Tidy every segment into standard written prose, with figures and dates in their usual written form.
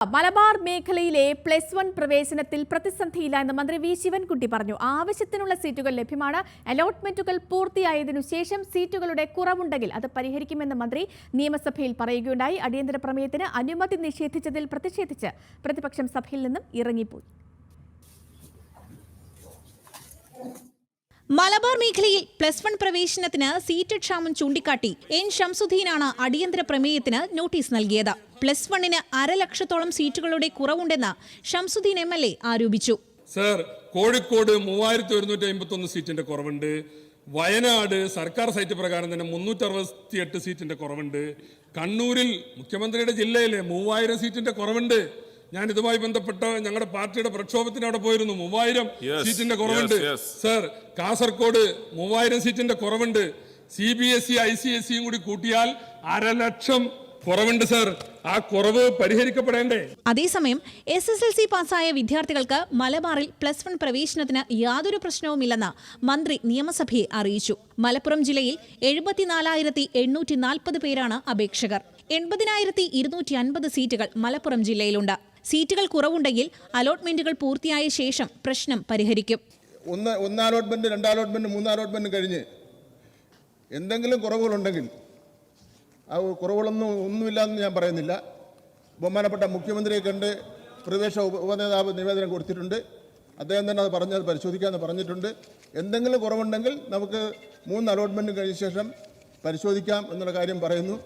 മലബാർ മേഖലയിലെ +1 പ്രവേശനത്തിൽ പ്രതിസന്ധിയില്ല എന്ന് മന്ത്രി വി ശിവൻകുട്ടി പറഞ്ഞു. ആവശ്യത്തിനുള്ള സീറ്റുകൾ ലഭ്യമാണ്. അലോട്ട്മെന്റുകൾ പൂർത്തിയായതിനു ശേഷം സീറ്റുകളുടെ കുറവുണ്ടെങ്കിൽ അത് പരിഹരിക്കുമെന്ന് മന്ത്രി നിയമസഭയിൽ പറയുകയുണ്ടായി. അടിയന്തര പ്രമേയത്തിന് അനുമതി നിഷേധിച്ചതിൽ പ്രതിഷേധിച്ച് പ്രതിപക്ഷം സഭയിൽ നിന്നും ഇറങ്ങിപ്പോയി. മലബാർ മേഖലയിൽ +1 പ്രവേശനത്തിന് സീറ്റ് ക്ഷാമം ചൂണ്ടിക്കാട്ടി എൻ ഷംസുദ്ദീനാണ് അടിയന്തര പ്രമേയത്തിന് നോട്ടീസ് നൽകിയത്. +1-ന് 1.5 ലക്ഷത്തോളം സീറ്റുകളുടെ കുറവുണ്ടെന്ന് ഷംസുദ്ദീൻ MLA ആരോപിച്ചു. സർ, കോഴിക്കോട് 3151 സീറ്റിന്റെ കുറവുണ്ട്. വയനാട് സർക്കാർ സൈറ്റ് പ്രകാരം തന്നെ 368 സീറ്റിന്റെ കുറവുണ്ട്. കണ്ണൂരിൽ മുഖ്യമന്ത്രിയുടെ ജില്ലയിലെ 3000 സീറ്റിന്റെ കുറവുണ്ട്. ഞാൻ ഇതുമായി ബന്ധപ്പെട്ട ഞങ്ങളുടെ പാർട്ടിയുടെ പ്രക്ഷോഭത്തിന് അവിടെ പോയിരുന്നു. 3000 സീറ്റിന്റെ കുറവുണ്ട്. സർ, കാസർഗോഡ് 3000 സീറ്റിന്റെ കുറവുണ്ട്. CBSE ICSEയും കൂടി കൂട്ടിയാൽ 1.5 ലക്ഷം കുറവുണ്ട്. സർ, ആ കുറവ് പരിഹരിക്കപ്പെടേണ്ടേ? അതേസമയം SSLC പാസ്സായ വിദ്യാർത്ഥികൾക്ക് മലബാറിൽ +1 പ്രവേശനത്തിന് യാതൊരു പ്രശ്നവുമില്ലെന്ന് മന്ത്രി നിയമസഭയെ അറിയിച്ചു. മലപ്പുറം ജില്ലയിൽ 74,840 പേരാണ് അപേക്ഷകർ. 80,250 സീറ്റുകൾ മലപ്പുറം ജില്ലയിലുണ്ട്. സീറ്റുകൾ കുറവുണ്ടെങ്കിൽ അലോട്ട്മെന്റുകൾ പൂർത്തിയായ ശേഷം പ്രശ്നം പരിഹരിക്കും. ഒന്ന് അലോട്ട്മെന്റ്, 2 അലോട്ട്മെന്റ്, 3 അലോട്ട്മെന്റ് കഴിഞ്ഞ് എന്തെങ്കിലും കുറവുകളുണ്ടെങ്കിൽ ആ കുറവുകളൊന്നുമില്ലെന്ന് ഞാൻ പറയുന്നില്ല. ബഹുമാനപ്പെട്ട മുഖ്യമന്ത്രിയെ കണ്ട് പ്രതിപക്ഷ ഉപനേതാവ് നിവേദനം കൊടുത്തിട്ടുണ്ട്. അദ്ദേഹം തന്നെ അത് പറഞ്ഞത് പരിശോധിക്കാമെന്ന് പറഞ്ഞിട്ടുണ്ട്. എന്തെങ്കിലും കുറവുണ്ടെങ്കിൽ നമുക്ക് 3 അലോട്ട്മെന്റ് കഴിഞ്ഞ ശേഷം പരിശോധിക്കാം എന്നുള്ള കാര്യം പറയുന്നു.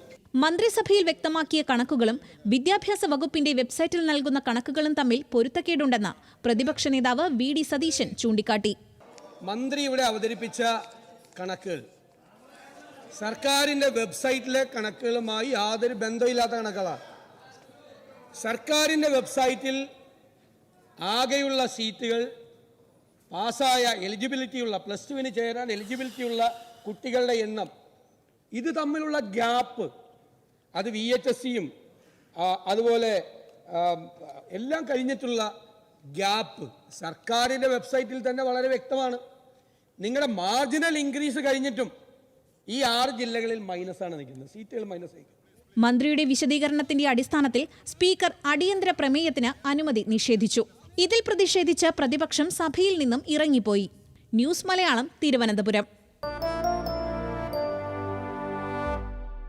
മന്ത്രിസഭയിൽ വ്യക്തമാക്കിയ കണക്കുകളും വിദ്യാഭ്യാസ വകുപ്പിന്റെ വെബ്സൈറ്റിൽ നൽകുന്ന കണക്കുകളും തമ്മിൽ പൊരുത്തക്കേടുണ്ടെന്ന് പ്രതിപക്ഷ നേതാവ് VD സതീശൻ ചൂണ്ടിക്കാട്ടി. മന്ത്രി ഇവിടെ അവതരിപ്പിച്ച കണക്കുകൾ സർക്കാരിന്റെ വെബ്സൈറ്റിലെ കണക്കുകളുമായി യാതൊരു ബന്ധമില്ലാത്ത കണക്കുകളാണ്. സർക്കാരിന്റെ വെബ്സൈറ്റിൽ ആകെയുള്ള സീറ്റുകൾ പാസ്സായ എലിജിബിലിറ്റിയുള്ള +2-ന് ചേരാൻ എലിജിബിലിറ്റിയുള്ള കുട്ടികളുടെ എണ്ണം, ഇത് തമ്മിലുള്ള ഗ്യാപ്പ്, അത് VHSCയും അതുപോലെ എല്ലാം കഴിഞ്ഞിട്ടുള്ള ഗ്യാപ്പ് സർക്കാരിൻ്റെ വെബ്സൈറ്റിൽ തന്നെ വളരെ വ്യക്തമാണ്. നിങ്ങളുടെ മാർജിനൽ ഇൻക്രീസ് കഴിഞ്ഞിട്ടും ഈ 6 ജില്ലകളിൽ മൈനസാണ് നിൽക്കുന്നത്, സീറ്റുകൾ മൈനസ് ആയി. മന്ത്രിയുടെ വിശദീകരണത്തിന്റെ അടിസ്ഥാനത്തിൽ സ്പീക്കർ അടിയന്തര പ്രമേയത്തിന് അനുമതി നിഷേധിച്ചു. ഇതിൽ പ്രതിഷേധിച്ച് പ്രതിപക്ഷം സഭയിൽ നിന്നും ഇറങ്ങിപ്പോയി. ന്യൂസ് മലയാളം, തിരുവനന്തപുരം.